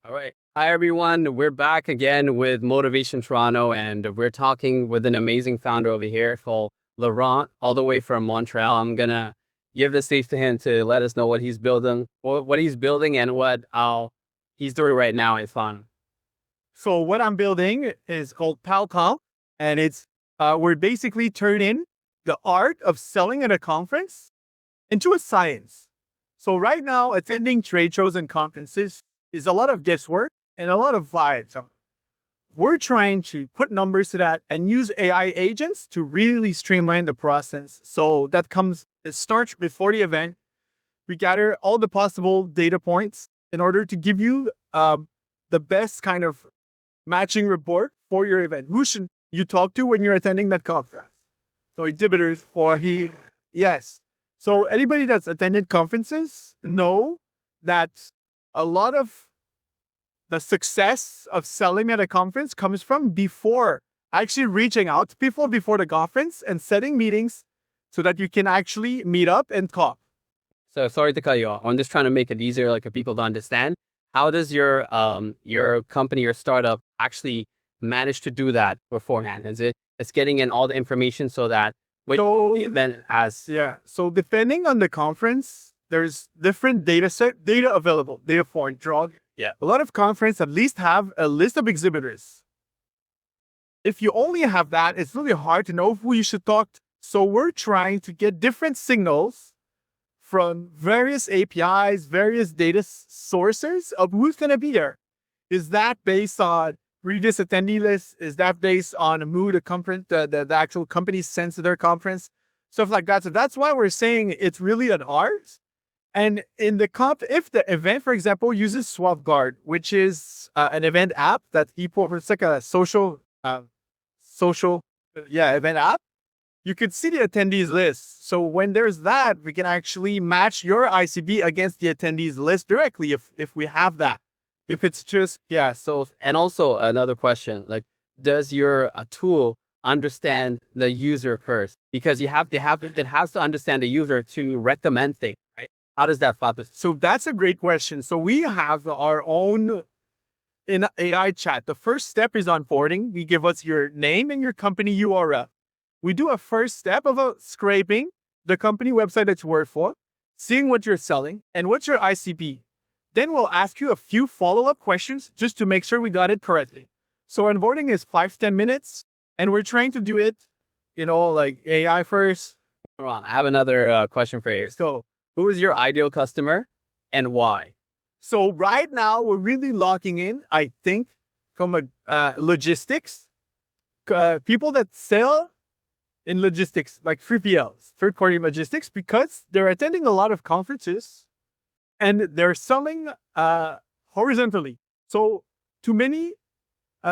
All right. Hi, everyone. We're back again with Motivation Toronto, and we're talking with an amazing founder over here called Laurent, all the way from Montreal. I'm going to give the stage to him to let us know what he's building, and what he's doing right now is fun. So what I'm building is called Palconf, and we're basically turning the art of selling at a conference into a science. So right now, attending trade shows and conferences is a lot of guesswork and a lot of vibes. So we're trying to put numbers to that and use AI agents to really streamline the process. So it starts before the event. We gather all the possible data points in order to give you the best kind of matching report for your event. Who should you talk to when you're attending that conference? So exhibitors yes. So anybody that's attended conferences know that a lot of the success of selling at a conference comes from before actually reaching out to people before the conference and setting meetings so that you can actually meet up and talk. So sorry to cut you off. I'm just trying to make it easier, like for people to understand. How does your company, your startup, actually manage to do that beforehand? It's getting in all the information so that then as Yeah. So depending on the conference, there's different data available, data for drug. Yeah. A lot of conferences at least have a list of exhibitors. If you only have that, it's really hard to know who you should talk to. So we're trying to get different signals from various APIs, various data sources of who's going to be there. Is that based on previous attendee lists? Is that based on who the actual company sends to their conference? Stuff like that. So that's why we're saying it's really an art. And in the if the event, for example, uses SwapGuard, which is an event app that it's like a social, event app, you could see the attendees list. So when there's that, we can actually match your ICB against the attendees list directly if we have that. If it's just, yeah. So, and also another question, like, does your tool understand the user first? Because it has to understand the user to recommend things, right? How does that happen? So that's a great question. So we have our own in AI chat. The first step is onboarding. We give us your name and your company URL. We do a first step of scraping the company website that you work for, seeing what you're selling and what's your ICP. Then we'll ask you a few follow-up questions just to make sure we got it correctly. So onboarding is 5 to 10 minutes, and we're trying to do it, like AI first. Hold on, I have another question for you. So, who is your ideal customer and why? So right now, we're really locking in, I think, from logistics. People that sell in logistics, like 3PLs, third-party logistics, because they're attending a lot of conferences and they're selling horizontally. So to many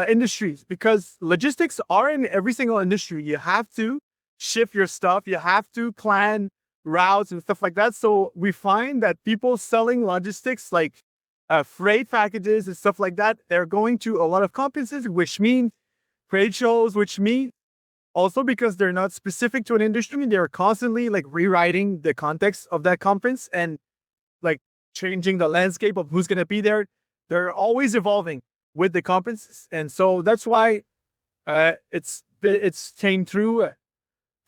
industries, because logistics are in every single industry, you have to ship your stuff, you have to plan routes and stuff like that. So we find that people selling logistics, like freight packages and stuff like that, they're going to a lot of conferences, which means trade shows, which mean also because they're not specific to an industry, they're constantly like rewriting the context of that conference and like changing the landscape of who's going to be there. They're always evolving with the conferences. And so that's why it's came through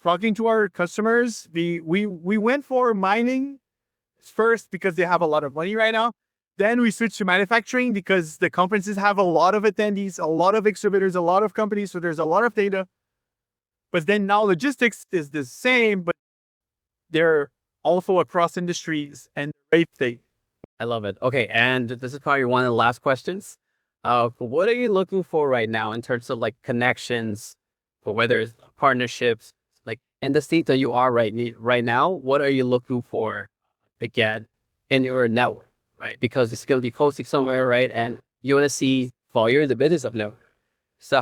talking to our customers. We went for mining first because they have a lot of money right now. Then we switched to manufacturing because the conferences have a lot of attendees, a lot of exhibitors, a lot of companies. So there's a lot of data. But then now logistics is the same, but they're also across industries and rate state. I love it. Okay, and this is probably one of the last questions. What are you looking for right now in terms of like connections, or whether it's partnerships, like in the state that you are right now? What are you looking for again in your network, right? Because it's going to be posting somewhere, right? And you want to see, well, you're in the business of network. So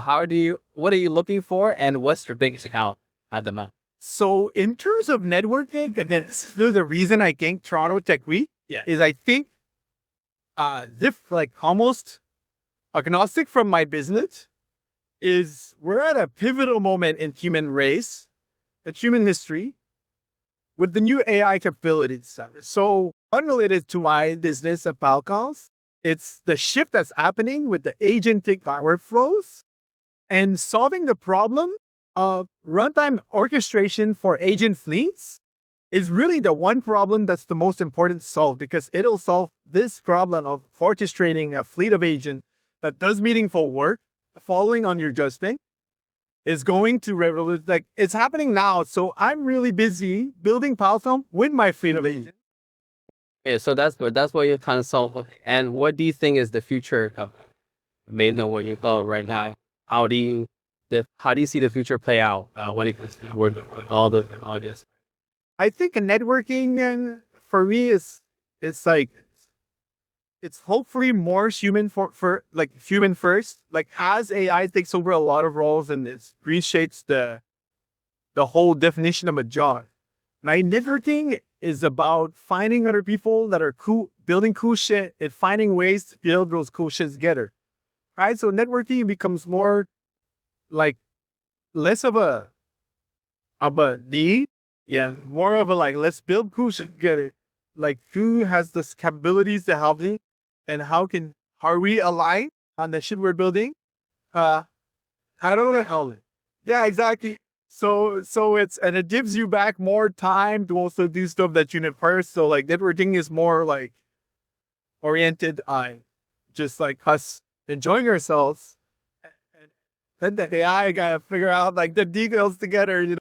what are you looking for, and what's your biggest account at the moment? So in terms of networking, and that's the reason I think Toronto Tech Week is I think like almost agnostic from my business is we're at a pivotal moment in human history with the new AI capabilities. So unrelated to my business at Palconf It's the shift that's happening with the agentic workflows and solving the problem of runtime orchestration for agent fleets is really the one problem that's the most important to solve, because it'll solve this problem of orchestrating a fleet of agents that does meaningful work, following on your judgment, is going to revolutionize. Like, it's happening now. So I'm really busy building Palconf with my fleet of agents. Yeah, so that's what you're kind of solving. And what do you think is the future of based on what you thought right now? How do you how do you see the future play out when it comes to work with all this? I think networking, and for me, it's like it's hopefully more human for like human first. Like, as AI takes over a lot of roles and it reshapes the whole definition of a job. My networking is about finding other people that are cool, building cool shit, and finding ways to build those cool shits together. Right? So networking becomes more like less of a need, yeah, more of a like, let's build cool shit together. Like, who has the capabilities to help me, and how are we aligned on the shit we're building? Uh, how do I help it? Yeah, exactly. So it gives you back more time to also do stuff that you need first. So like networking is more like oriented on just like us enjoying ourselves. And then the AI gotta figure out like the details together,